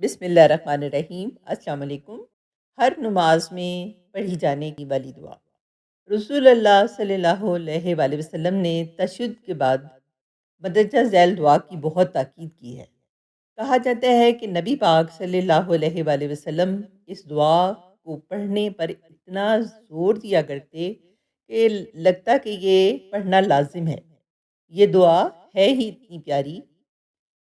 بسم اللہ الرحمن الرحیم۔ السلام علیکم۔ ہر نماز میں پڑھی جانے کی والی دعا۔ رسول اللہ صلی اللہ علیہ وآلہ وسلم نے تشہد کے بعد مندرجہ ذیل دعا کی بہت تاکید کی ہے۔ کہا جاتا ہے کہ نبی پاک صلی اللہ علیہ وآلہ وسلم اس دعا کو پڑھنے پر اتنا زور دیا کرتے کہ لگتا کہ یہ پڑھنا لازم ہے۔ یہ دعا ہے ہی اتنی پیاری،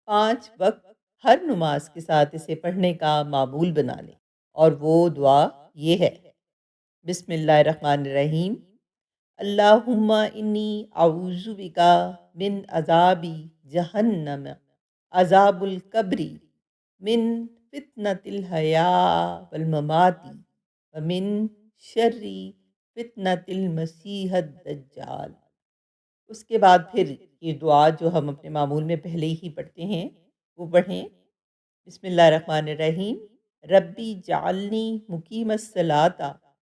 5 وقت ہر نماز کے ساتھ اسے پڑھنے کا معمول بنا لیں۔ اور وہ دعا یہ ہے: بسم اللہ الرحمن الرحیم، اللہم انی اعوذ بکا من عذاب جہنم، عذاب القبر، من فتنۃ الحیاء والممات، ومن شر فتنۃ المسیح الدجال۔ اس کے بعد پھر یہ دعا جو ہم اپنے معمول میں پہلے ہی پڑھتے ہیں وہ پڑھیں۔ بسم اللہ الرحمن الرحیم، ربی جعلنی مقیم الصلاۃ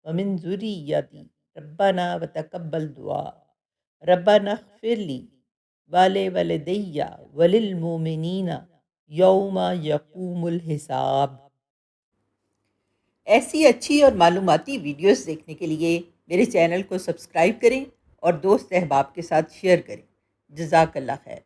ومن ذریتی ربنا وتقبل دعا، ربنا اغفر لی ولوالدی وللمؤمنین یوم یقوم الحساب۔ ایسی اچھی اور معلوماتی ویڈیوز دیکھنے کے لیے میرے چینل کو سبسکرائب کریں اور دوست احباب کے ساتھ شیئر کریں۔ جزاک اللہ خیر۔